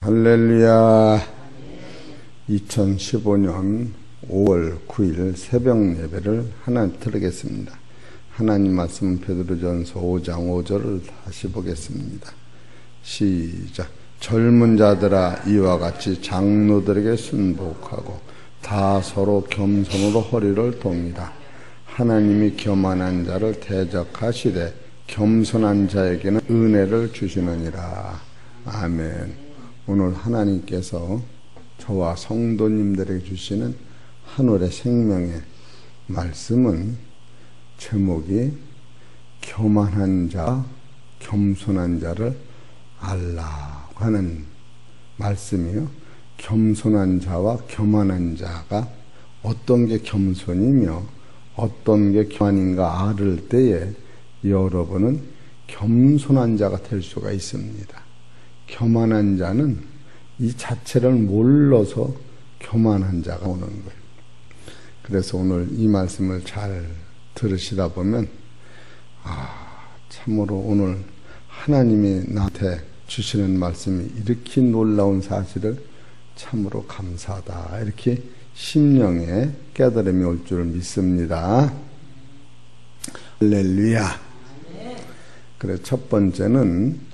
할렐루야. 2015년 5월 9일 새벽 예배를 하나 드리겠습니다. 하나님 말씀 베드로전서 5장 5절을 다시 보겠습니다. 시작. 젊은 자들아 이와 같이 장로들에게 순복하고 다 서로 겸손으로 허리를 동이라. 하나님이 교만한 자를 대적하시되 겸손한 자에게는 은혜를 주시느니라. 아멘. 오늘 하나님께서 저와 성도님들에게 주시는 하늘의 생명의 말씀은 제목이 교만한 자, 겸손한 자를 알라고 하는 말씀이요. 겸손한 자와 교만한 자가 어떤 게 겸손이며 어떤 게 교만인가 알을 때에 여러분은 겸손한 자가 될 수가 있습니다. 교만한 자는 이 자체를 몰라서 교만한 자가 오는 거예요. 그래서 오늘 이 말씀을 잘 들으시다 보면 참으로 오늘 하나님이 나한테 주시는 말씀이 이렇게 놀라운 사실을 참으로 감사하다, 이렇게 심령에 깨달음이 올 줄 믿습니다. 할렐루야. 그래, 첫 번째는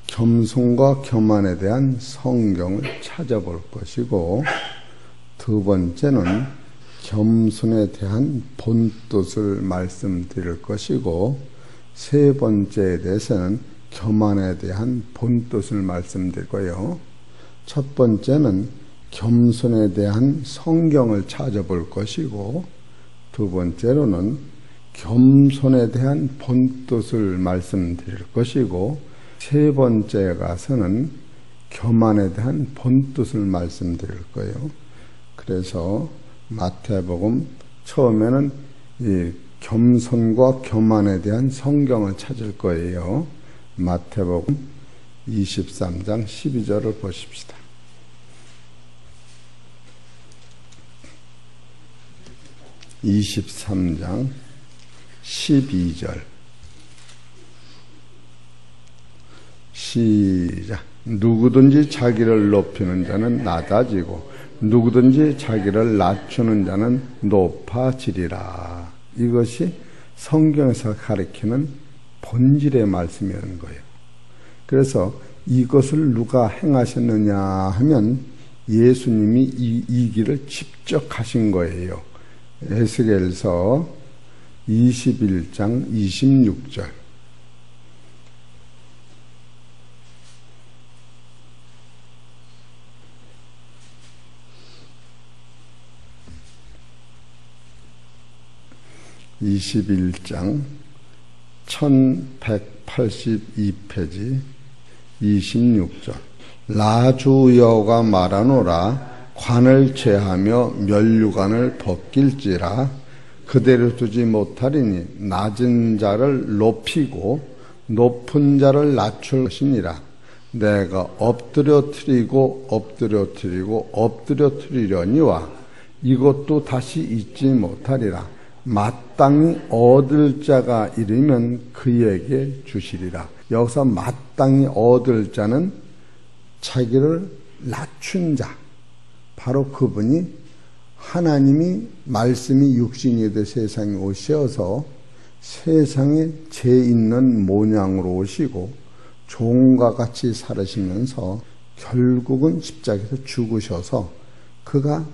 겸손과 교만에 대한 성경을 찾아볼 것이고, 두 번째는 겸손에 대한 본뜻을 말씀드릴 것이고, 세 번째에 대해서는 교만에 대한 본뜻을 말씀드릴 거예요. 첫 번째는 겸손에 대한 성경을 찾아볼 것이고, 두 번째로는 겸손에 대한 본뜻을 말씀드릴 것이고, 세 번째 가서는 교만에 대한 본뜻을 말씀드릴 거예요. 그래서 마태복음 처음에는 이 겸손과 교만에 대한 성경을 찾을 거예요. 마태복음 23장 12절을 보십시다. 23장 12절 시작. 누구든지 자기를 높이는 자는 낮아지고 누구든지 자기를 낮추는 자는 높아지리라. 이것이 성경에서 가리키는 본질의 말씀이라는 거예요. 그래서 이것을 누가 행하셨느냐 하면 예수님이 이 길을 직접 가신 거예요. 에스겔서 21장 26절 (21장) 1182페이지 26절. 라주여가 말하노라. 관을 제하며 면류관을 벗길지라. 그대로 두지 못하리니 낮은 자를 높이고 높은 자를 낮출 것이니라. 내가 엎드려뜨리고 엎드려뜨리려니와 이것도 다시 잊지 못하리라. 마땅히 얻을 자가 이르면 그에게 주시리라. 여기서 마땅히 얻을 자는 자기를 낮춘 자, 바로 그분이 하나님이 말씀이 육신이 돼 세상에 오셔서 세상에 죄 있는 모양으로 오시고 종과 같이 살으시면서 결국은 십자가에서 죽으셔서 그가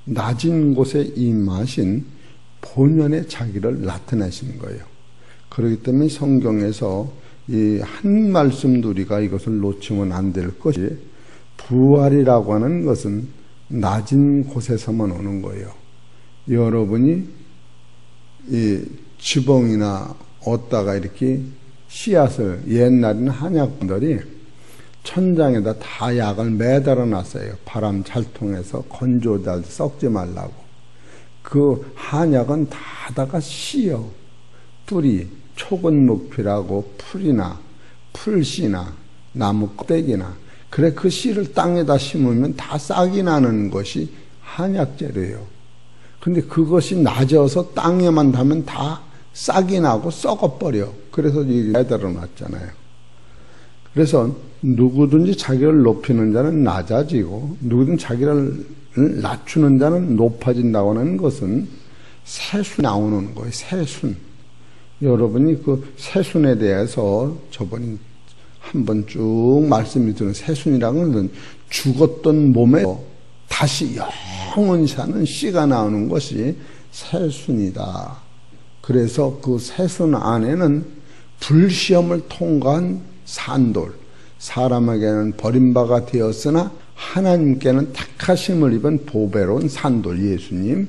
낮은 곳에 임하신 본연의 자기를 나타내시는 거예요. 그렇기 때문에 성경에서 이 한 말씀도 우리가 이것을 놓치면 안 될 것이, 부활이라고 하는 것은 낮은 곳에서만 오는 거예요. 여러분이 이 지붕이나 얻다가 이렇게 씨앗을, 옛날에는 한약분들이 천장에다 다 약을 매달아 놨어요. 바람 잘 통해서 건조 잘 썩지 말라고. 그 한약은 다다가 씨요. 뿌리, 초근묵피라고 풀이나 풀씨나 나무 껍데기나, 그래 그 씨를 땅에다 심으면 다 싹이 나는 것이 한약재료예요. 근데 그것이 낮아서 땅에만 닿으면 다 싹이 나고 썩어버려. 그래서 이게 매달아 놨잖아요. 그래서 누구든지 자기를 높이는 자는 낮아지고 누구든지 자기를 낮추는 자는 높아진다고 하는 것은 세순 나오는 거예요. 세순. 여러분이 그 세순에 대해서 저번에 한번 쭉 말씀을 드린 세순이라는 것은 죽었던 몸에 다시 영원히 사는 씨가 나오는 것이 세순이다. 그래서 그 세순 안에는 불시험을 통과한 산돌, 사람에게는 버림바가 되었으나 하나님께는 택하심을 입은 보배로운 산돌 예수님,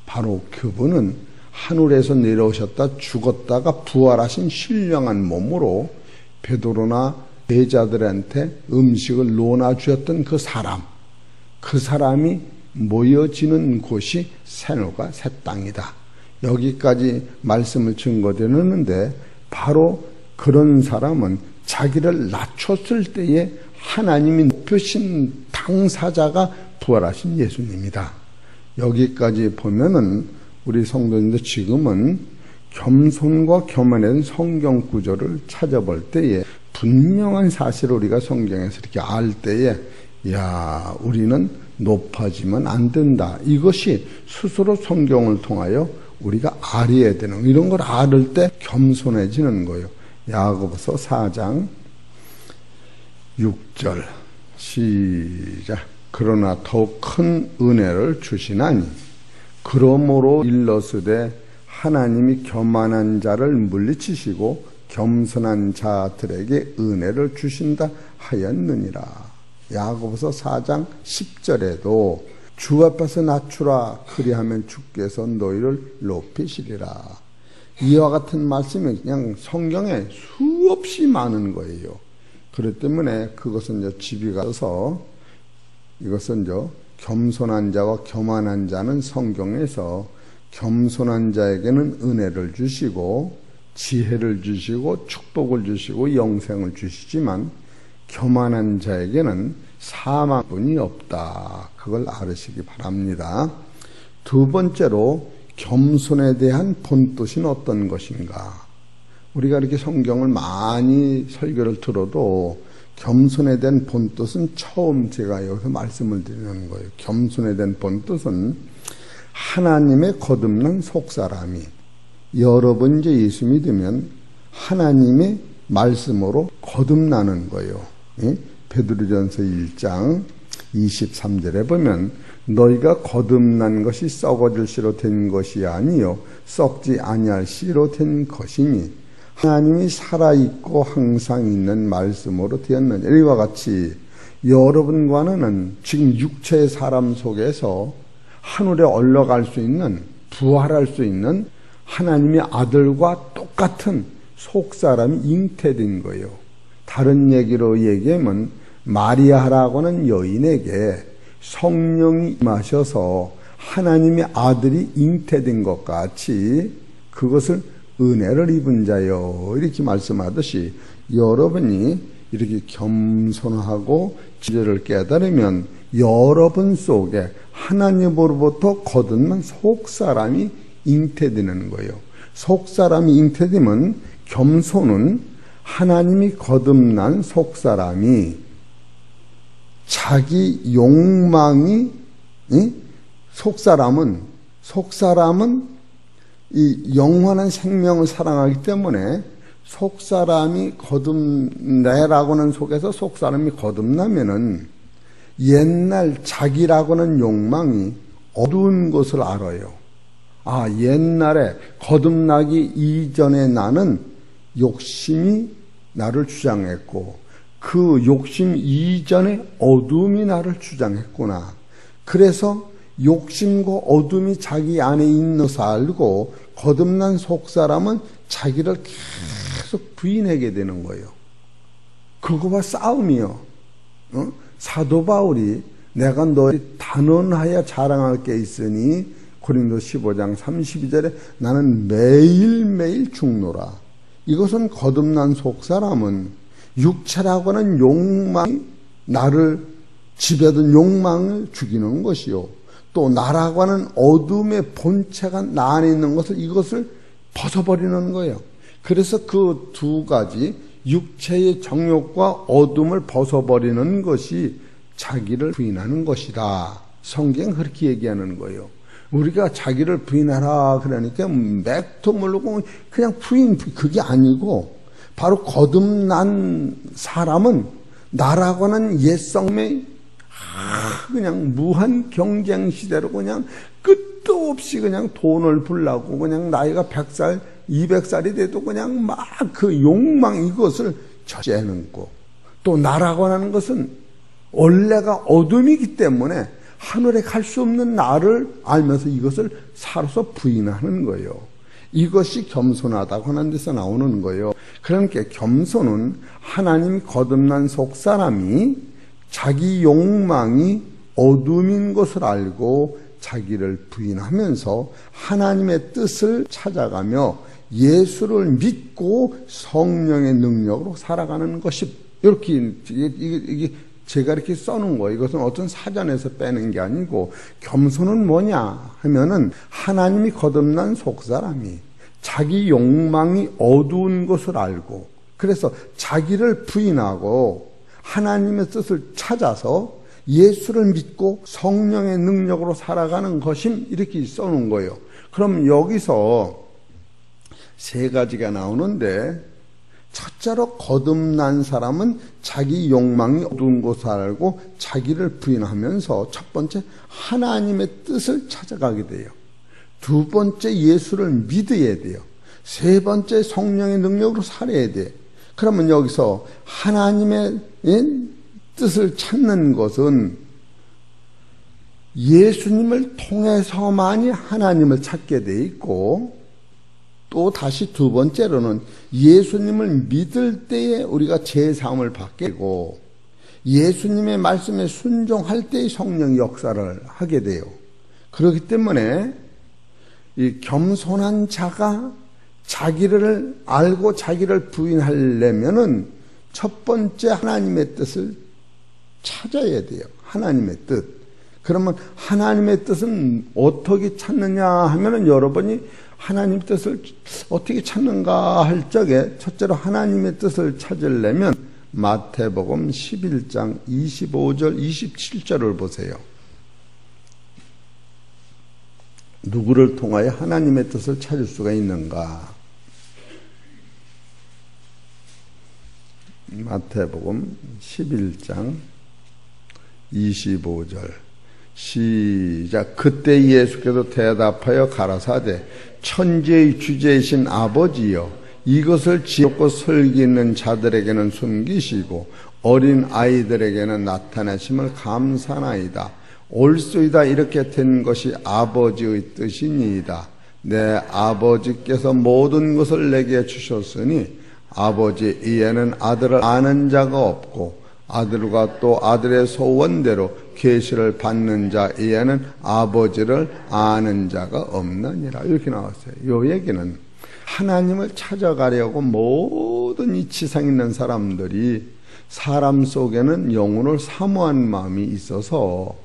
바로 그분은 하늘에서 내려오셨다 죽었다가 부활하신 신령한 몸으로 베드로나 제자들한테 음식을 논아주었던 그 사람이 모여지는 곳이 새누가 새 땅이다. 여기까지 말씀을 증거드렸는데 바로 그런 사람은 자기를 낮췄을 때에 하나님이 높으신 당사자가 부활하신 예수님이다. 여기까지 보면은 우리 성도님들 지금은 겸손과 교만에 대한 성경 구절을 찾아볼 때에 분명한 사실을 우리가 성경에서 이렇게 알 때에 야, 우리는 높아지면 안 된다. 이것이 스스로 성경을 통하여 우리가 알아야 되는, 이런 걸 알을 때 겸손해지는 거예요. 야고보서 4장 6절 시작. 그러나 더욱 큰 은혜를 주시나니 그러므로 일러스되 하나님이 교만한 자를 물리치시고 겸손한 자들에게 은혜를 주신다 하였느니라. 야고보서 4장 10절에도 주 앞에서 낮추라 그리하면 주께서 너희를 높이시리라. 이와 같은 말씀이 그냥 성경에 수없이 많은 거예요. 그렇기 때문에 그것은 이제 집이 가서 이것은 이제 겸손한 자와 교만한 자는 성경에서 겸손한 자에게는 은혜를 주시고 지혜를 주시고 축복을 주시고 영생을 주시지만 교만한 자에게는 사망뿐이 없다. 그걸 알으시기 바랍니다. 두 번째로 겸손에 대한 본뜻은 어떤 것인가? 우리가 이렇게 성경을 많이 설교를 들어도 겸손에 대한 본뜻은 처음 제가 여기서 말씀을 드리는 거예요. 겸손에 대한 본뜻은 하나님의 거듭난 속사람이, 여러분 이제 예수 믿으면 하나님의 말씀으로 거듭나는 거예요. 베드로전서 1장 23절에 보면 너희가 거듭난 것이 썩어질 씨로 된 것이 아니요 썩지 아니할 씨로 된 것이니 하나님이 살아있고 항상 있는 말씀으로 되었느냐. 이와 같이 여러분과는 지금 육체의 사람 속에서 하늘에 올라갈 수 있는, 부활할 수 있는 하나님의 아들과 똑같은 속사람이 잉태된 거예요. 다른 얘기로 얘기하면 마리아라고 하는 여인에게 성령이 임하셔서 하나님의 아들이 잉태된 것 같이 그것을 은혜를 입은 자요, 이렇게 말씀하듯이 여러분이 이렇게 겸손하고 지혜를 깨달으면 여러분 속에 하나님으로부터 거듭난 속사람이 잉태되는 거예요. 속사람이 잉태되면 겸손은 하나님이 거듭난 속사람이 자기 욕망이, 속사람은 이 영원한 생명을 사랑하기 때문에 속사람이 내라고는 속에서 속사람이 거듭나면은 옛날 자기라고는 욕망이 어두운 것을 알아요. 아, 옛날에 거듭나기 이전에 나는 욕심이 나를 주장했고 그 욕심 이전에 어둠이 나를 주장했구나. 그래서 욕심과 어둠이 자기 안에 있는 것을 알고 거듭난 속사람은 자기를 계속 부인하게 되는 거예요. 그거와 싸움이요. 사도 바울이 내가 너희 단언하여 자랑할 게 있으니 고린도 15장 32절에 나는 매일매일 죽노라. 이것은 거듭난 속사람은 육체라고 하는 욕망이 나를 지배하던 욕망을 죽이는 것이요, 또 나라고 하는 어둠의 본체가 나 안에 있는 것을, 이것을 벗어버리는 거예요. 그래서 그 두 가지 육체의 정욕과 어둠을 벗어버리는 것이 자기를 부인하는 것이다. 성경 그렇게 얘기하는 거예요. 우리가 자기를 부인하라 그러니까 맥도 모르고 그냥 그게 아니고, 바로 거듭난 사람은 나라고 하는 옛성매 그냥 무한 경쟁 시대로 그냥 끝도 없이 그냥 돈을 벌라고 그냥 나이가 100살, 200살이 돼도 그냥 막 그 욕망 이것을 째는 거. 또 나라고 하는 것은 원래가 어둠이기 때문에 하늘에 갈 수 없는 나를 알면서 이것을 살아서 부인하는 거예요. 이것이 겸손하다고 하는 데서 나오는 거예요. 그러니까 겸손은 하나님 거듭난 속사람이 자기 욕망이 어둠인 것을 알고 자기를 부인하면서 하나님의 뜻을 찾아가며 예수를 믿고 성령의 능력으로 살아가는 것이, 이렇게 이게 제가 이렇게 써놓은 거예요. 이것은 어떤 사전에서 빼는 게 아니고, 겸손은 뭐냐 하면은 하나님이 거듭난 속사람이 자기 욕망이 어두운 것을 알고, 그래서 자기를 부인하고 하나님의 뜻을 찾아서 예수를 믿고 성령의 능력으로 살아가는 것임, 이렇게 써놓은 거예요. 그럼 여기서 세 가지가 나오는데, 첫째로 거듭난 사람은 자기 욕망이 어두운 것을 알고 자기를 부인하면서 첫 번째 하나님의 뜻을 찾아가게 돼요. 두 번째 예수를 믿어야 돼요. 세 번째 성령의 능력으로 살아야 돼요. 그러면 여기서 하나님의 뜻을 찾는 것은 예수님을 통해서만이 하나님을 찾게 돼 있고, 또 다시 두 번째로는 예수님을 믿을 때에 우리가 제사함을 받게 되고, 예수님의 말씀에 순종할 때의 성령 역사를 하게 돼요. 그렇기 때문에 이 겸손한 자가 자기를 알고 자기를 부인하려면은 첫 번째 하나님의 뜻을 찾아야 돼요. 하나님의 뜻. 그러면 하나님의 뜻은 어떻게 찾느냐 하면은, 여러분이 하나님 뜻을 어떻게 찾는가 할 적에 첫째로 하나님의 뜻을 찾으려면 마태복음 11장 25절 27절을 보세요. 누구를 통하여 하나님의 뜻을 찾을 수가 있는가? 마태복음 11장 25절 시작. 그때 예수께서 대답하여 가라사대 천지의 주제이신 아버지여, 이것을 지었고 설기 있는 자들에게는 숨기시고 어린 아이들에게는 나타내심을 감사나이다. 옳소이다. 이렇게 된 것이 아버지의 뜻이니이다. 내 아버지께서 모든 것을 내게 주셨으니 아버지 이에는 아들을 아는 자가 없고 아들과 또 아들의 소원대로 계시를 받는 자 이에는 아버지를 아는 자가 없느니라. 이렇게 나왔어요. 이 얘기는 하나님을 찾아가려고 모든 이 지상에 있는 사람들이, 사람 속에는 영혼을 사모하는 마음이 있어서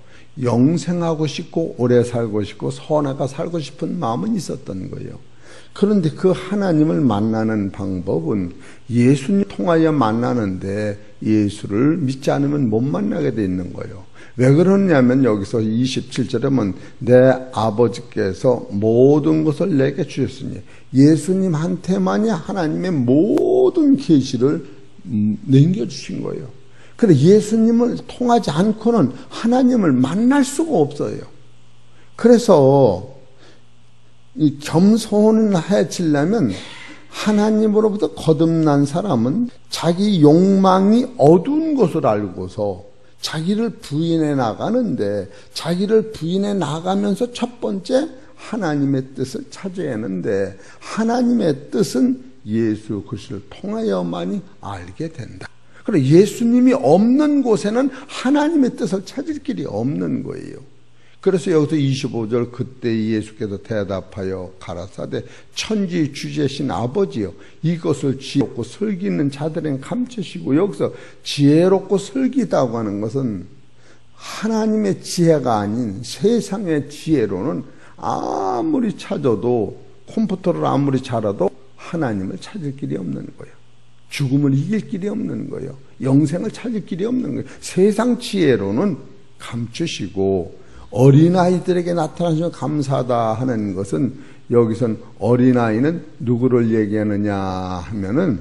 영생하고 싶고 오래 살고 싶고 선하게 살고 싶은 마음은 있었던 거예요. 그런데 그 하나님을 만나는 방법은 예수님 통하여 만나는데, 예수를 믿지 않으면 못 만나게 돼 있는 거예요. 왜 그러냐면 여기서 27절에 보면 내 아버지께서 모든 것을 내게 주셨으니, 예수님한테만이 하나님의 모든 계시를 남겨주신 거예요. 그런데 예수님을 통하지 않고는 하나님을 만날 수가 없어요. 그래서 이 겸손을 해치려면 하나님으로부터 거듭난 사람은 자기 욕망이 어두운 것을 알고서 자기를 부인해 나가는데, 자기를 부인해 나가면서 첫 번째 하나님의 뜻을 찾아야 하는데, 하나님의 뜻은 예수 그리스도를 통하여만이 알게 된다. 그리고 예수님이 없는 곳에는 하나님의 뜻을 찾을 길이 없는 거예요. 그래서 여기서 25절 그때 예수께서 대답하여 가라사대 천지 주제신 아버지여, 이것을 지혜롭고 설기 있는 자들에게 감추시고, 여기서 지혜롭고 설기다고 하는 것은 하나님의 지혜가 아닌 세상의 지혜로는 아무리 찾아도, 컴퓨터를 아무리 잘해도 하나님을 찾을 길이 없는 거예요. 죽음을 이길 길이 없는 거예요. 영생을 찾을 길이 없는 거예요. 세상 지혜로는 감추시고 어린아이들에게 나타나시면 감사하다 하는 것은, 여기선 어린아이는 누구를 얘기하느냐 하면은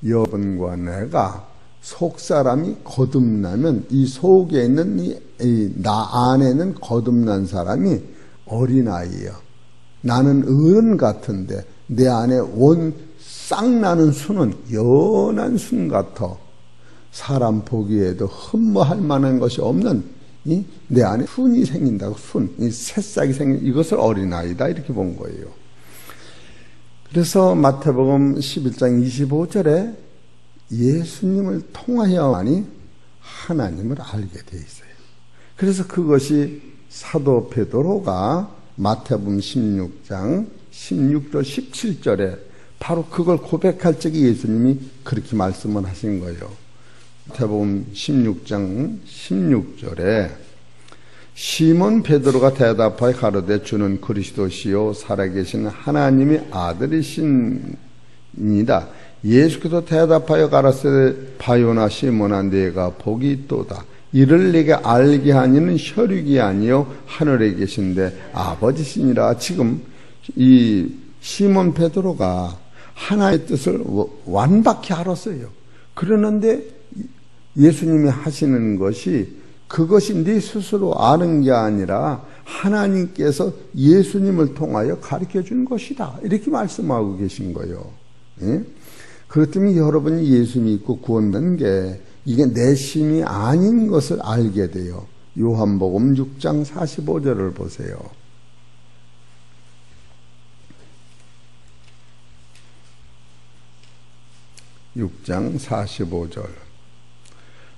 여러분과 내가 속사람이 거듭나면 이 속에 있는 나 안에는 거듭난 사람이 어린아이예요. 나는 어른 같은데 내 안에 쌍나는 순은 연한 순 같아. 사람 보기에도 흠모할 만한 것이 없는 내 안에 순이 생긴다고. 이 새싹이 생긴, 이것을 어린아이다 이렇게 본 거예요. 그래서 마태복음 11장 25절에 예수님을 통하여만이 하나님을 알게 돼 있어요. 그래서 그것이 사도 베드로가 마태복음 16장 16절 17절에 바로 그걸 고백할 적에 예수님이 그렇게 말씀을 하신 거예요. 마태복음 16장 16절에 시몬 베드로가 대답하여 가로되 주는 그리스도시요 살아계신 하나님의 아들이십니다. 예수께서 대답하여 가라사대 바요나 시몬아 네가 복이 있도다. 이를 내게 알게 하니는 혈육이 아니요 하늘에 계신데 아버지시니라. 지금 이 시몬 베드로가 하나의 뜻을 완벽히 알았어요. 그러는데 예수님이 하시는 것이 그것이 네 스스로 아는 게 아니라 하나님께서 예수님을 통하여 가르쳐 준 것이다. 이렇게 말씀하고 계신 거예요. 예? 그렇기 때문에 여러분이 예수 믿고 구원된 게 이게 내 힘이 아닌 것을 알게 돼요. 요한복음 6장 45절을 보세요. 6장 45절.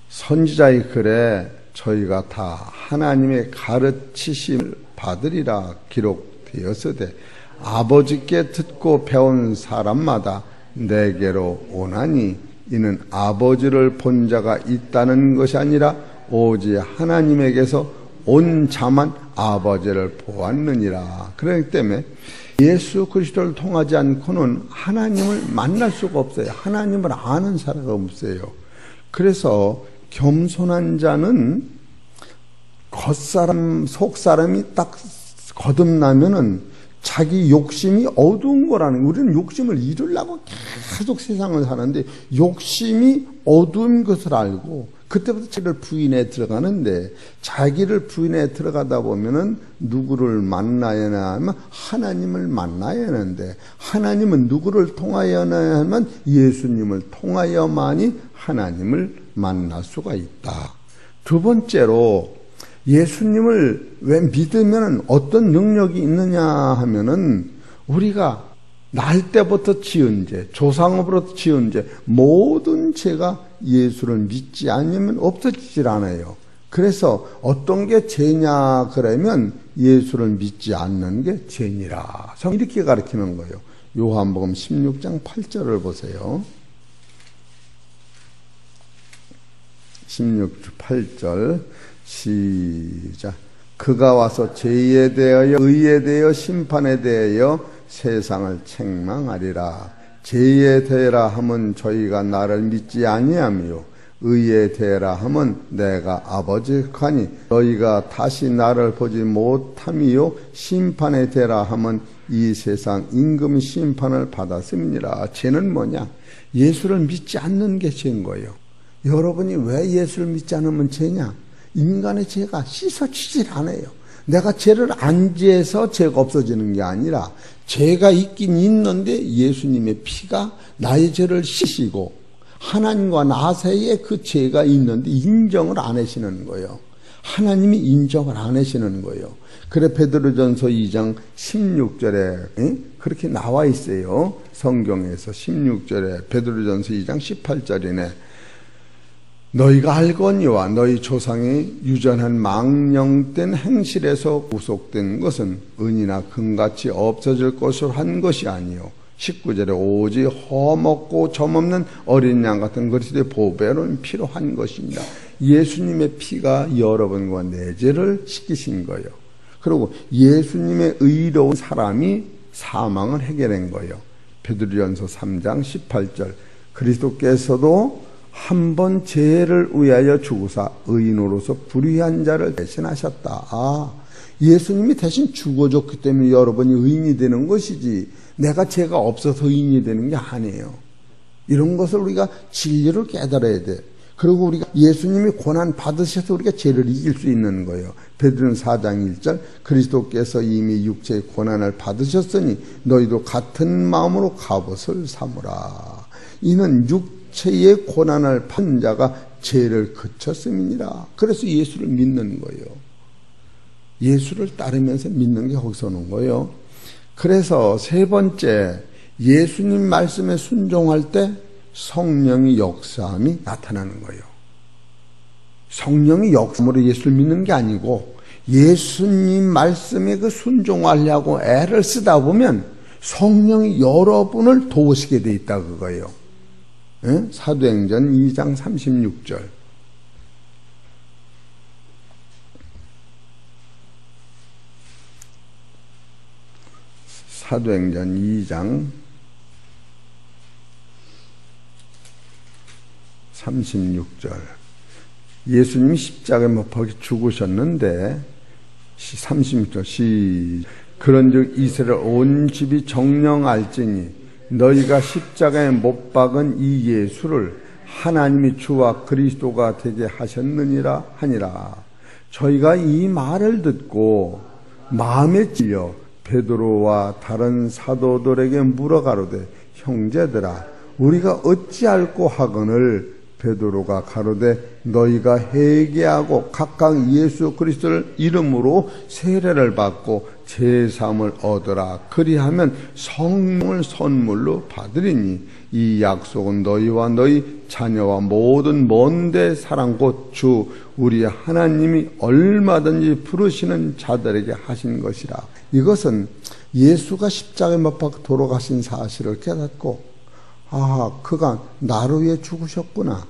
선지자의 글에 저희가 다 하나님의 가르치심을 받으리라 기록되었으되 아버지께 듣고 배운 사람마다 내게로 오나니 이는 아버지를 본 자가 있다는 것이 아니라 오직 하나님에게서 온 자만 아버지를 보았느니라. 그렇기 때문에 예수 그리스도를 통하지 않고는 하나님을 만날 수가 없어요. 하나님을 아는 사람이 없어요. 그래서 겸손한 자는 겉사람 속사람이 딱 거듭나면은 자기 욕심이 어두운 거라는, 우리는 욕심을 이루려고 계속 세상을 사는데 욕심이 어두운 것을 알고 그때부터 자기를 부인해 들어가는데, 자기를 부인해 들어가다 보면은 누구를 만나야 하면 하나님을 만나야 하는데, 하나님은 누구를 통하여야 하면 예수님을 통하여만이 하나님을 만날 수가 있다. 두 번째로 예수님을 왜 믿으면 어떤 능력이 있느냐 하면은 우리가 날 때부터 지은 죄, 조상으로부터 지은 죄, 모든 죄가 예수를 믿지 않으면 없어지질 않아요. 그래서 어떤 게 죄냐 그러면 예수를 믿지 않는 게 죄니라. 이렇게 가르치는 거예요. 요한복음 16장 8절을 보세요. 16절 8절 그가 와서 죄에 대하여 의에 대하여 심판에 대하여 세상을 책망하리라. 죄에 대하라 하면 저희가 나를 믿지 아니하며 의에 대하라 하면 내가 아버지가니 너희가 다시 나를 보지 못함이요 심판에 대하라 하면 이 세상 임금 심판을 받았습니다. 죄는 뭐냐? 예수를 믿지 않는 게 죄인 거예요. 여러분이 왜 예수를 믿지 않으면 죄냐? 인간의 죄가 씻어지질 않아요. 내가 죄를 안 지어서 죄가 없어지는 게 아니라 죄가 있긴 있는데 예수님의 피가 나의 죄를 씻이고 하나님과 나 사이에 그 죄가 있는데 인정을 안 하시는 거예요. 하나님이 인정을 안 하시는 거예요. 그래 베드로전서 2장 16절에 그렇게 나와 있어요. 성경에서 16절에 베드로전서 2장 18절이네. 너희가 알거니와 너희 조상이 유전한 망령된 행실에서 구속된 것은 은이나 금같이 없어질 것으로 한 것이 아니요 19절에 오직 허먹고 점없는 어린 양 같은 그리스도의 보배로는 피로 한 것입니다. 예수님의 피가 여러분과 내 죄를 씻기신 거예요. 그리고 예수님의 의로운 사람이 사망을 해결한 거예요. 베드로전서 3장 18절 그리스도께서도 한 번 죄를 위하여 죽으사 의인으로서 불의한 자를 대신하셨다. 예수님이 대신 죽어줬기 때문에 여러분이 의인이 되는 것이지 내가 죄가 없어서 의인이 되는 게 아니에요. 이런 것을 우리가 진리를 깨달아야 돼. 그리고 우리가 예수님이 고난 받으셔서 우리가 죄를 이길 수 있는 거예요. 베드로는 4장 1절 그리스도께서 이미 육체의 고난을 받으셨으니 너희도 같은 마음으로 갑옷을 삼으라. 이는 육체의 고난을 받은 자가 죄를 그쳤음이니라. 그래서 예수를 믿는 거예요. 예수를 따르면서 믿는 게 거기서 오는 거예요. 그래서 세 번째, 예수님 말씀에 순종할 때 성령의 역사함이 나타나는 거예요. 성령의 역사함으로 예수를 믿는 게 아니고 예수님 말씀에 그 순종하려고 애를 쓰다 보면 성령이 여러분을 도우시게 돼 있다 그거예요. 예? 사도행전 2장 36절. 사도행전 2장 36절. 예수님이 십자가에 못 박혀 죽으셨는데 36절 그런즉 이스라엘 온 집이 정령 알지니 너희가 십자가에 못 박은 이 예수를 하나님이 주와 그리스도가 되게 하셨느니라 하니라. 저희가 이 말을 듣고 마음에 찔려 베드로와 다른 사도들에게 물어가로되 형제들아 우리가 어찌할꼬 하거늘 베드로가 가로되 너희가 회개하고 각각 예수 그리스도를 이름으로 세례를 받고 제사함을 얻으라. 그리하면 성령을 선물로 받으리니 이 약속은 너희와 너희 자녀와 모든 먼데 사랑 곧 주 우리 하나님이 얼마든지 부르시는 자들에게 하신 것이라. 이것은 예수가 십자가에 못 박혀 돌아가신 사실을 깨닫고 그가 나를 위해 죽으셨구나.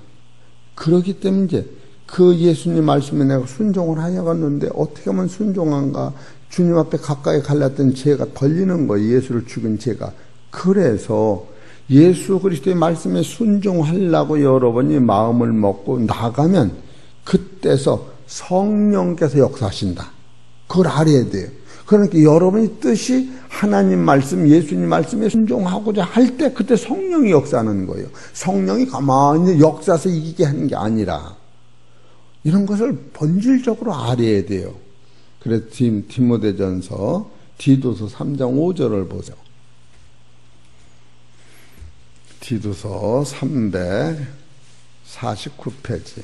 그렇기 때문에 이제 그 예수님 말씀에 내가 순종을 하여갔는데 어떻게 하면 순종한가? 주님 앞에 가까이 갈랐던 죄가 걸리는 거예요. 예수를 죽인 죄가. 그래서 예수 그리스도의 말씀에 순종하려고 여러분이 마음을 먹고 나가면 그때서 성령께서 역사하신다. 그걸 알아야 돼요. 그러니까 여러분이 뜻이 하나님 말씀, 예수님 말씀에 순종하고자 할 때 그때 성령이 역사하는 거예요. 성령이 가만히 역사해서 이기게 하는 게 아니라 이런 것을 본질적으로 알아야 돼요. 그래서 디모데전서 디도서 3장 5절을 보세요. 디도서 349페이지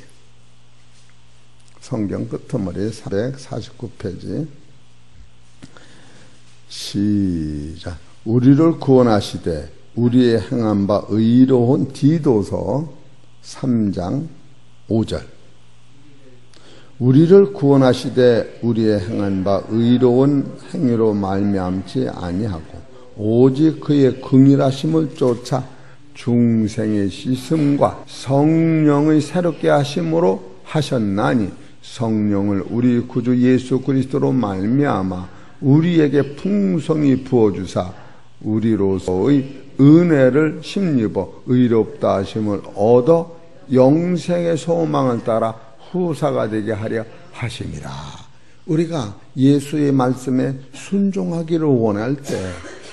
성경 끄트머리 449페이지 시작. 우리를 구원하시되 우리의 행한 바 의로운 디도서 3장 5절. 우리를 구원하시되 우리의 행한 바 의로운 행위로 말미암지 아니하고 오직 그의 긍휼하심을 쫓아 중생의 씻음과 성령의 새롭게 하심으로 하셨나니 성령을 우리 구주 예수 그리스도로 말미암아 우리에게 풍성히 부어주사 우리로서의 은혜를 힘입어 의롭다 하심을 얻어 영생의 소망을 따라 후사가 되게 하려 하심이라. 우리가 예수의 말씀에 순종하기를 원할 때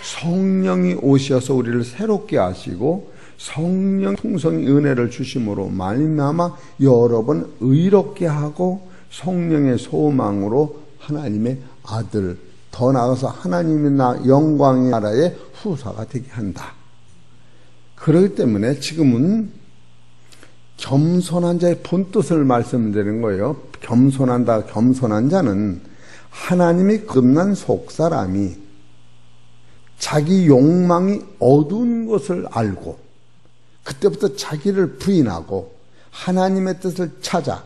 성령이 오셔서 우리를 새롭게 하시고 성령 풍성히 은혜를 주심으로 말미암아 여러분 의롭게 하고 성령의 소망으로 하나님의 아들 더 나아가서 하나님의 영광의 나라의 후사가 되게 한다. 그렇기 때문에 지금은 겸손한 자의 본뜻을 말씀드리는 거예요. 겸손한 자는 하나님이 거듭난 속사람이 자기 욕망이 어두운 것을 알고 그때부터 자기를 부인하고 하나님의 뜻을 찾아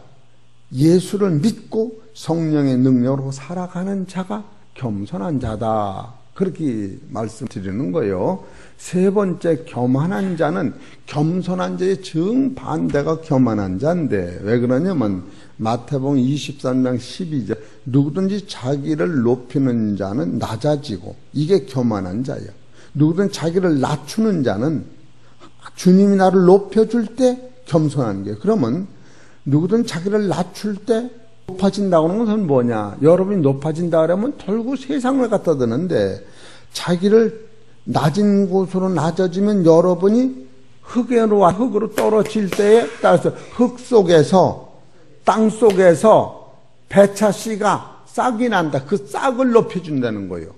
예수를 믿고 성령의 능력으로 살아가는 자가 겸손한 자다. 그렇게 말씀드리는 거예요. 세 번째, 교만한 자는 겸손한 자의 정반대가 교만한 자인데 왜 그러냐면 마태복음 23장 12절 누구든지 자기를 높이는 자는 낮아지고 이게 교만한 자예요. 누구든지 자기를 낮추는 자는 주님이 나를 높여줄 때 겸손한 게. 그러면 누구든 자기를 낮출 때 높아진다고 하는 것은 뭐냐? 여러분이 높아진다 그러면 결국 세상을 갖다 드는데, 자기를 낮은 곳으로 낮아지면 여러분이 흙으로 떨어질 때에 따라서 흙 속에서, 땅 속에서 배차씨가 싹이 난다. 그 싹을 높여준다는 거예요.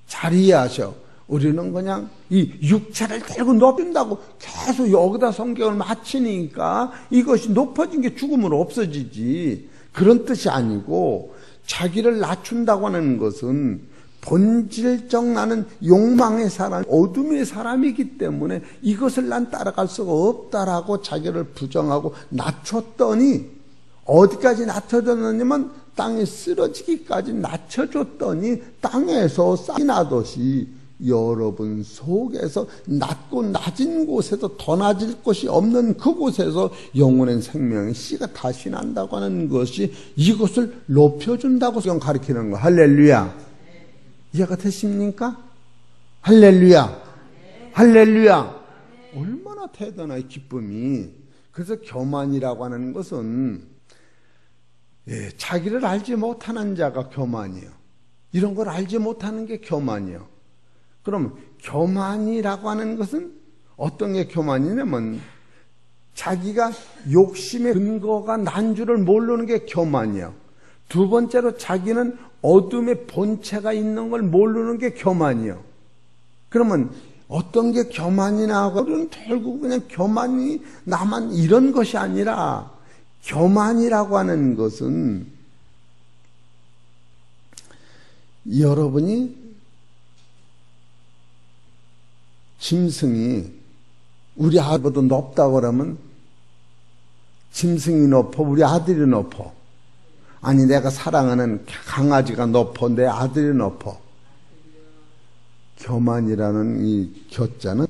잘 이해하셔. 우리는 그냥 이 육체를 들고 높인다고 계속 여기다 성경을 맞추니까 이것이 높아진 게 죽음으로 없어지지. 그런 뜻이 아니고, 자기를 낮춘다고 하는 것은 본질적 나는 욕망의 사람, 어둠의 사람이기 때문에 이것을 난 따라갈 수가 없다라고 자기를 부정하고 낮췄더니, 어디까지 낮춰줬느냐면 땅에 쓰러지기까지 낮춰줬더니 땅에서 싹이 나듯이 여러분 속에서 낮고 낮은 곳에서 더 낮을 곳이 없는 그곳에서 영원한 생명의 씨가 다시 난다고 하는 것이 이것을 높여준다고 가르치는 거예요. 할렐루야. 이해가 되십니까? 할렐루야. 할렐루야. 얼마나 대단한 기쁨이. 그래서 교만이라고 하는 것은 자기를 알지 못하는 자가 교만이에요. 이런 걸 알지 못하는 게 교만이에요. 그럼 교만이라고 하는 것은 어떤 게 교만이냐면, 자기가 욕심의 근거가 난 줄을 모르는 게 교만이에요. 두 번째로 자기는 어둠의 본체가 있는 걸 모르는 게 교만이에요. 그러면 어떤 게 교만이나 하고는 결국 그냥 교만이 나만 이런 것이 아니라, 교만이라고 하는 것은 여러분이 짐승이 우리 아들보다 높다고 그러면 짐승이 높아, 우리 아들이 높아. 아니, 내가 사랑하는 강아지가 높아, 내 아들이 높아. 교만이라는 이 교자는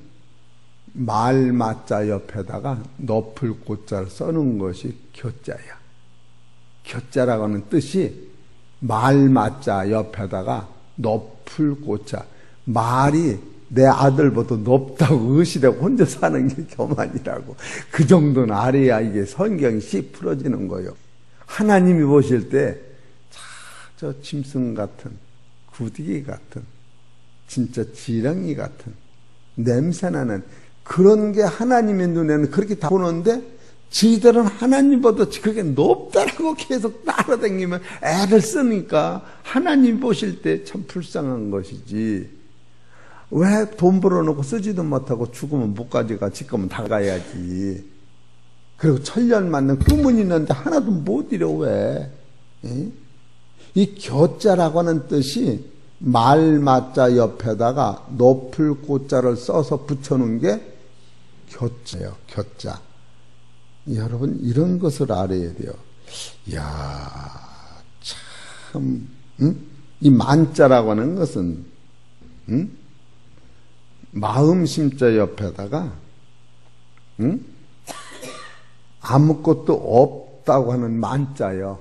말마자 옆에다가 높을 고자를 써놓은 것이 교자야. 교자라고 하는 뜻이 말마자 옆에다가 높을 고자. 말이 내 아들보다 높다고 의시되고 혼자 사는 게 교만이라고. 그 정도는 알아야 이게 성경이 씩 풀어지는 거예요. 하나님이 보실 때, 저 짐승 같은, 구디기 같은, 진짜 지렁이 같은, 냄새나는 그런 게 하나님의 눈에는 그렇게 다 보는데, 지들은 하나님보다 그게 높다라고 계속 따라다니면 애를 쓰니까 하나님 보실 때 참 불쌍한 것이지. 왜 돈 벌어놓고 쓰지도 못하고 죽으면 못 가져가, 지금은 다 가야지. 그리고 천년 맞는 꿈은 있는데 하나도 못 이뤄. 왜? 이 교자라고 하는 뜻이 말마자 옆에다가 높을 고자를 써서 붙여놓은 게 교자예요. 교자. 여러분, 이런 것을 알아야 돼요. 이야, 참, 이 만자라고 하는 것은, 마음심자 옆에다가, 아무것도 없다고 하는 만자요.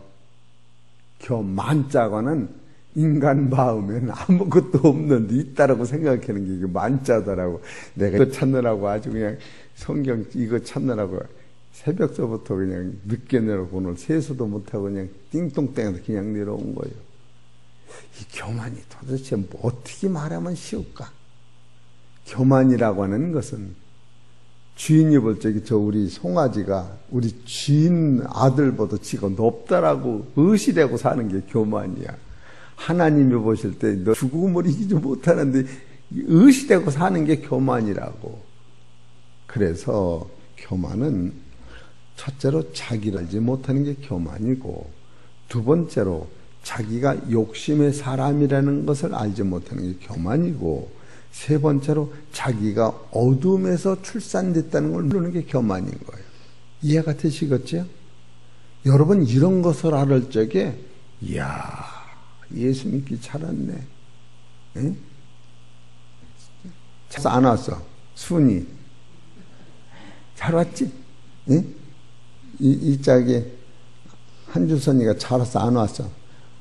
만자고는 인간 마음에는 아무것도 없는데 있다라고 생각하는 게 이게 만자더라고. 내가 이거 찾느라고 아주 그냥 성경 이거 찾느라고 새벽서부터 그냥 늦게 내려오고 오늘 세수도 못하고 그냥 띵동땡에서 그냥 내려온 거예요. 이 교만이 도대체 어떻게 말하면 쉬울까? 교만이라고 하는 것은 주인이 볼 적에 우리 송아지가 우리 주인 아들보다 지가 높다라고 의시되고 사는 게 교만이야. 하나님이 보실 때 너 죽음을 이기지 못하는데 의시되고 사는 게 교만이라고. 그래서 교만은 첫째로 자기를 알지 못하는 게 교만이고, 두 번째로 자기가 욕심의 사람이라는 것을 알지 못하는 게 교만이고, 세 번째로 자기가 어둠에서 출산됐다는 걸 모르는 게 교만인 거예요. 이해가 되시겠죠? 여러분, 이런 것을 알을 적에 이야, 예수 믿기 잘했네. 에? 안 왔어. 순이 잘 왔지? 에? 이 짝에 한주선이가 잘 왔어, 안 왔어?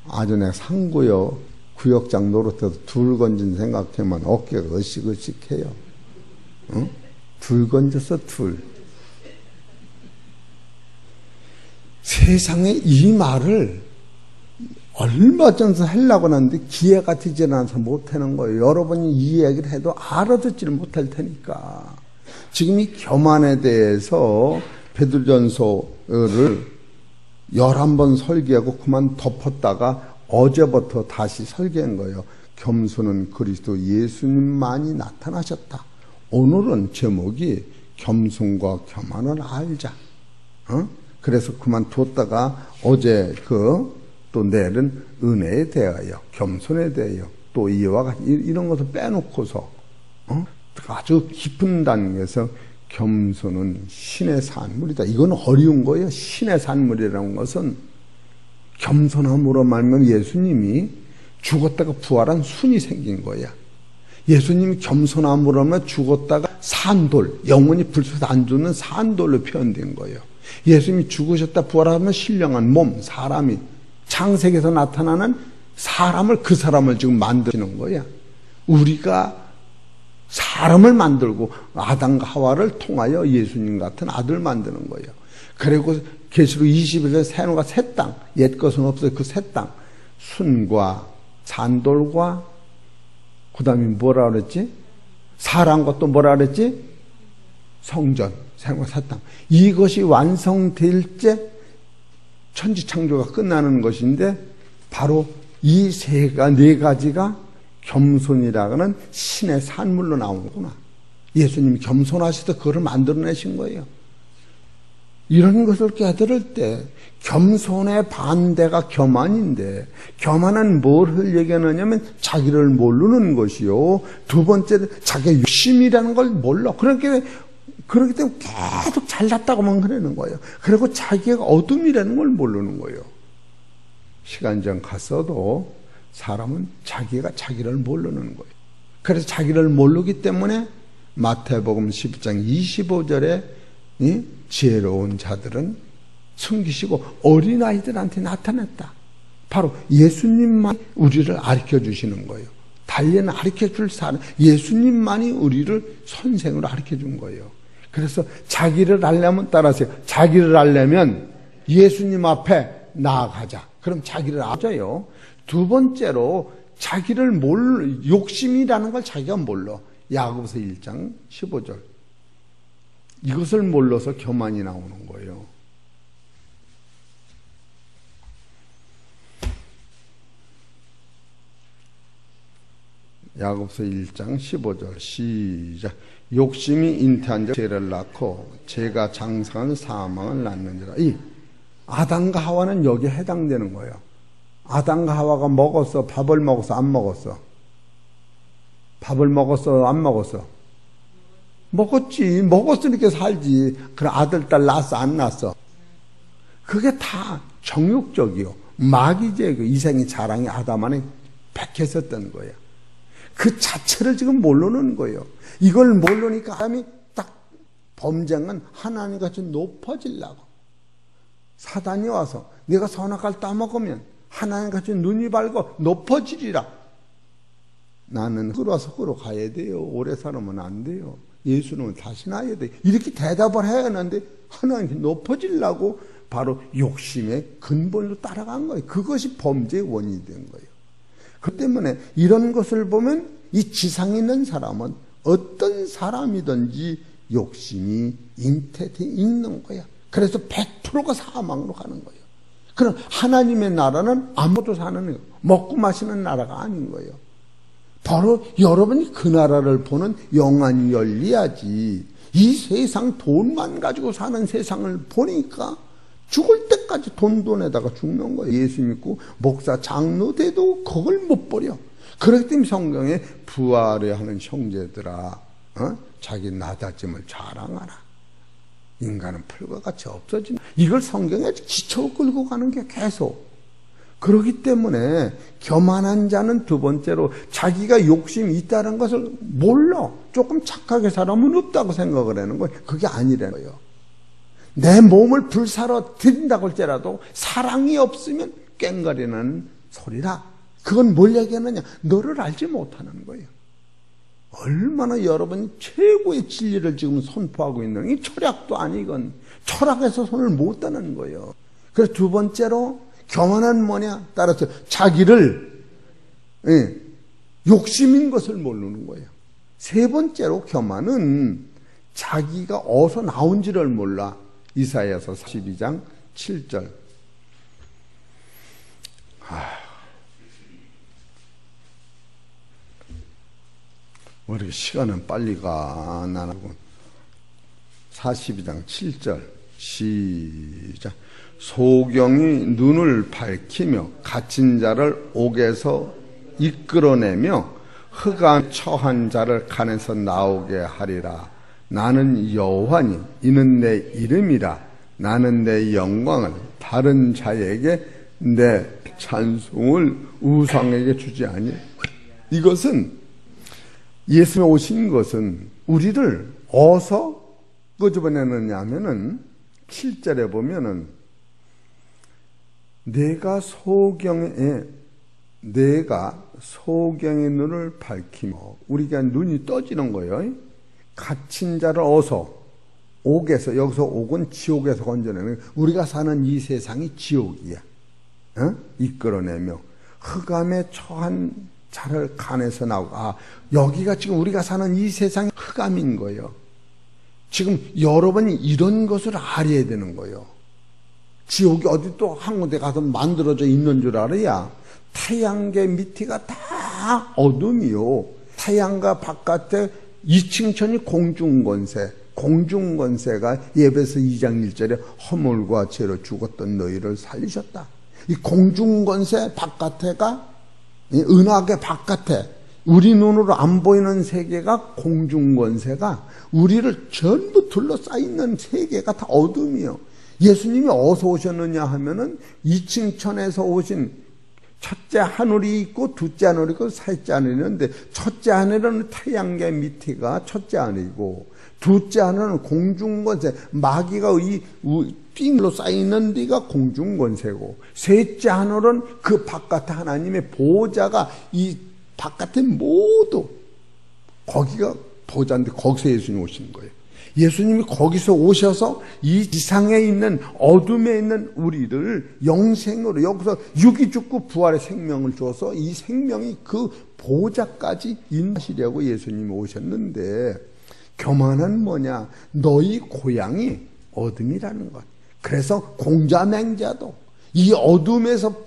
아주 내가 상구요 구역장 노릇해서 둘 건진 생각하면 어깨가 으식으식해요. 응? 둘 건졌어, 둘. 세상에 이 말을 얼마 전에 하려고 하는데 기회가 되지 않아서 못하는 거예요. 여러분이 이 얘기를 해도 알아듣지를 못할 테니까. 지금 이 교만에 대해서 베드로전서를 11번 설계하고 그만 덮었다가 어제부터 다시 설계한 거예요. 겸손은 그리스도 예수님만이 나타나셨다. 오늘은 제목이 겸손과 교만을 알자. 그래서 그만뒀다가 어제 또 내일은 은혜에 대하여, 겸손에 대하여, 또 이와 같이 이런 것을 빼놓고서 아주 깊은 단계에서 겸손은 신의 산물이다. 이건 어려운 거예요. 신의 산물이라는 것은 겸손함으로 말면 예수님이 죽었다가 부활한 순이 생긴 거야. 예수님이 겸손함으로 하면 죽었다가 산돌, 영원히 불쏘서 안 죽는 산돌로 표현된 거예요. 예수님이 죽으셨다 부활하면 신령한 몸, 사람이 창세기에서 나타나는 사람을, 그 사람을 지금 만드시는 거야. 우리가 사람을 만들고 아담과 하와를 통하여 예수님 같은 아들 만드는 거예요. 그리고 계시록 20일에 새노가 새 땅, 옛 것은 없어요. 그 새 땅, 순과 산돌과 그 다음에 뭐라 그랬지? 사람과 또 뭐라 그랬지? 성전, 새노가 새 땅. 이것이 완성될 때 천지창조가 끝나는 것인데 바로 이 네 가지가 겸손이라고는 신의 산물로 나오는구나. 예수님이 겸손하셔서 그걸 만들어내신 거예요. 이런 것을 깨달을 때 겸손의 반대가 교만인데, 교만은 뭘 얘기하느냐면 자기를 모르는 것이요, 두 번째는 자기의 욕심이라는 걸 몰라. 그렇기 때문에 계속 잘났다고만 그러는 거예요. 그리고 자기가 어둠이라는 걸 모르는 거예요. 시간장 갔어도 사람은 자기가 자기를 모르는 거예요. 그래서 자기를 모르기 때문에 마태복음 12장 25절에 지혜로운 자들은 숨기시고 어린아이들한테 나타났다. 바로 예수님만 우리를 가르쳐 주시는 거예요. 달리는 가르쳐 줄 사람, 예수님만이 우리를 선생으로 가르쳐 준 거예요. 그래서 자기를 알려면 따라하세요. 자기를 알려면 예수님 앞에 나아가자. 그럼 자기를 알아요. 두 번째로 자기를 욕심이라는 걸 자기가 몰라. 야고보서 1장 15절. 이것을 몰라서 교만이 나오는 거예요. 야고보서 1장 15절 시작. 욕심이 잉태한 자 죄를 낳고 죄가 장성한 사망을 낳는지라. 이 아담과 하와는 여기에 해당되는 거예요. 아담과 하와가 먹었어? 밥을 먹었어? 안 먹었어? 밥을 먹었어? 안 먹었어? 먹었지. 먹었으니까 살지. 그럼 아들, 딸 낳았어? 안 낳았어? 그게 다 정욕적이요. 마귀제 그 이생의 자랑이 아담 안에 백했었던 거예요. 그 자체를 지금 모르는 거예요. 이걸 모르니까 아담이 딱 범죄는 하나님같이 높아지려고. 사단이 와서 내가 선악과를 따먹으면 하나님같이 눈이 밝고 높아지리라. 나는 끌어서 끌어가야 돼요. 오래 살면 안 돼요. 예수는 다시 나야 돼. 이렇게 대답을 해야 하는데 하나님 높아지려고 바로 욕심의 근본으로 따라간 거예요. 그것이 범죄의 원인이 된 거예요. 그 때문에 이런 것을 보면 이 지상에 있는 사람은 어떤 사람이든지 욕심이 잉태되어 있는 거야. 그래서 100%가 사망으로 가는 거예요. 그럼 하나님의 나라는 아무도 사는 거예요. 먹고 마시는 나라가 아닌 거예요. 바로 여러분이 그 나라를 보는 영안이 열려야지. 이 세상 돈만 가지고 사는 세상을 보니까 죽을 때까지 돈에다가 죽는 거예요. 예수 믿고 목사 장로 돼도 그걸 못 버려. 그렇기 때문에 성경에 부활해 하는 형제들아, 자기 낮아짐을 자랑하라. 인간은 풀과 같이 없어진다. 이걸 성경에 지쳐 끌고 가는 게 계속. 그렇기 때문에 교만한 자는 두 번째로 자기가 욕심이 있다는 것을 몰라. 조금 착하게 살아면 없다고 생각을 하는 거예요. 그게 아니라는 거예요. 내 몸을 불사로 드린다고 할지라도 사랑이 없으면 꽹거리는 소리라. 그건 뭘 얘기하느냐? 너를 알지 못하는 거예요. 얼마나 여러분이 최고의 진리를 지금 선포하고 있는, 이 철학도 아니건 철학에서 손을 못 떼는 거예요. 그래서 두 번째로 교만은 뭐냐? 따라서 자기를 욕심인 것을 모르는 거예요. 세 번째로 교만은 자기가 어디서 나온지를 몰라. 이사야서 42장 7절. 왜 이렇게 시간은 빨리 가, 나라고. 42장 7절. 시작. 소경이 눈을 밝히며 갇힌 자를 옥에서 이끌어내며 흑암 처한 자를 칸에서 나오게 하리라. 나는 여호와니 이는 내 이름이라. 나는 내 영광을 다른 자에게 내 찬송을 우상에게 주지 아니. 이것은 예수님이 오신 것은 우리를 어디서 끄집어내느냐 하면은 7절에 보면은 내가 소경의 눈을 밝히며, 우리가 눈이 떠지는 거예요. 갇힌 자를 어서 옥에서, 여기서 옥은 지옥에서 건져내는, 우리가 사는 이 세상이 지옥이야. 이끌어내며 흑암에 처한 자를 칸에서 나오고, 여기가 지금 우리가 사는 이 세상이 흑암인 거예요. 지금 여러분이 이런 것을 알아야 되는 거예요. 지옥이 어디 또 한 군데 가서 만들어져 있는 줄 알아야. 태양계 밑이가 다 어둠이요. 태양과 바깥에 2층 천이 공중권세. 공중권세가 예배서 2장 1절에 허물과 죄로 죽었던 너희를 살리셨다. 이 공중권세 바깥에가, 은하계 바깥에 우리 눈으로 안 보이는 세계가, 공중권세가 우리를 전부 둘러싸이는 세계가 다 어둠이요. 예수님이 어디서 오셨느냐 하면은 2층 천에서 오신, 첫째 하늘이 있고 둘째 하늘이 있고 셋째 하늘이 있는데, 첫째 하늘은 태양계 밑이가 첫째 하늘이고, 둘째 하늘은 공중권세, 마귀가 띵으로 쌓이는 데가 공중권세고, 셋째 하늘은 그 바깥에 하나님의 보호자가 이 바깥에 모두 거기가 보호자인데, 거기서 예수님이 오신 거예요. 예수님이 거기서 오셔서 이 지상에 있는 어둠에 있는 우리를 영생으로, 여기서 육이 죽고 부활의 생명을 줘서 이 생명이 그 보호자까지 인하시려고 예수님이 오셨는데, 교만은 뭐냐? 너희 고향이 어둠이라는 것. 그래서 공자맹자도 이 어둠에서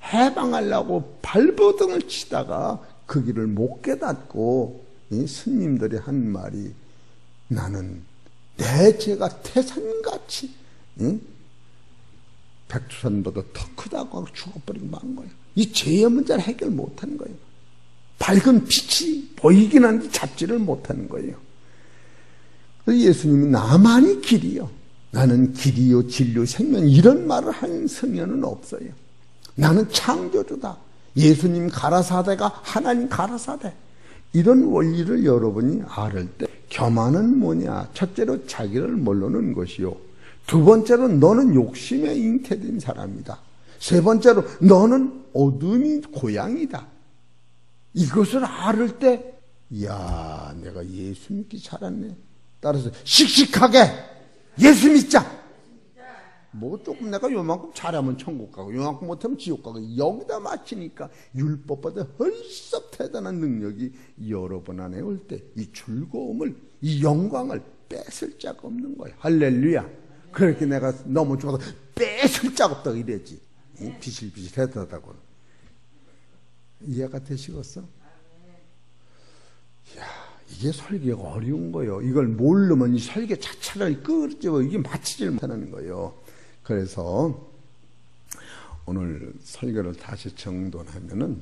해방하려고 발버둥을 치다가 그 길을 못 깨닫고, 이 스님들이 한 말이, 나는 내 죄가 태산같이 백두산보다 더 크다고 하고 죽어버리고 만 거예요. 이 죄의 문제를 해결 못하는 거예요. 밝은 빛이 보이긴 한데 잡지를 못하는 거예요. 예수님이 나만이 길이요, 나는 길이요 진리요 생명, 이런 말을 하는 성현은 없어요. 나는 창조주다. 예수님 가라사대가 하나님 가라사대. 이런 원리를 여러분이 알을 때, 교만은 뭐냐? 첫째로 자기를 모르는 것이요. 두 번째로 너는 욕심에 잉태된 사람이다. 세 번째로 너는 어둠이 고향이다. 이것을 알을 때, 이야, 내가 예수 믿기 잘했네. 따라서 씩씩하게 예수 믿자. 뭐 조금 내가 요만큼 잘하면 천국 가고 요만큼 못하면 지옥 가고, 여기다 맞추니까 율법보다 훨씬 대단한 능력이 여러분 안에 올 때 이 즐거움을, 이 영광을 뺏을 자가 없는 거예요. 할렐루야. 그렇게 내가 너무 좋아서 뺏을 자가 없다고 이래지. 비실비실하다고. 이해가 되시겠어? 이야, 이게 설계가 어려운 거예요. 이걸 모르면 이 설계 자체를 끄집어, 이게 맞히질 못하는 거예요. 그래서 오늘 설교를 다시 정돈하면은,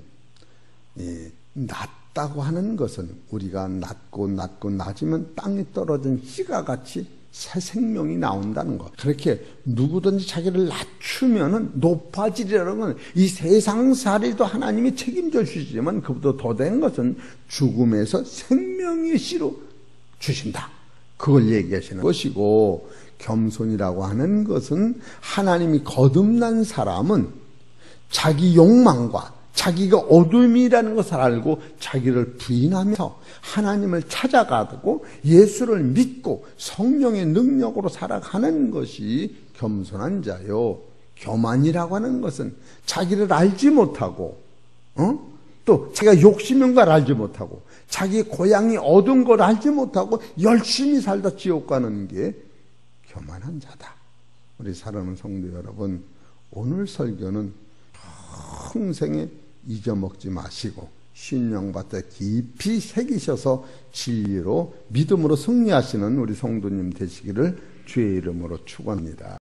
낮다고 하는 것은 우리가 낮고 낮으면 땅에 떨어진 씨가 같이 새 생명이 나온다는 것. 그렇게 누구든지 자기를 낮추면은 높아지려는 건, 이 세상살이도 하나님이 책임져 주시지만 그보다 더 된 것은 죽음에서 생명의 씨로 주신다. 그걸 얘기하시는 것이고, 겸손이라고 하는 것은 하나님이 거듭난 사람은 자기 욕망과 자기가 어둠이라는 것을 알고 자기를 부인하면서 하나님을 찾아가고 예수를 믿고 성령의 능력으로 살아가는 것이 겸손한 자요. 교만이라고 하는 것은 자기를 알지 못하고 또 자기가 욕심인 걸 알지 못하고 자기 고향이 어두운 걸 알지 못하고 열심히 살다 지옥 가는 게 교만한 자다. 우리 사랑하는 성도 여러분, 오늘 설교는 평생에 잊어먹지 마시고 신령밭에 깊이 새기셔서 진리로 믿음으로 승리하시는 우리 성도님 되시기를 주의 이름으로 축원합니다.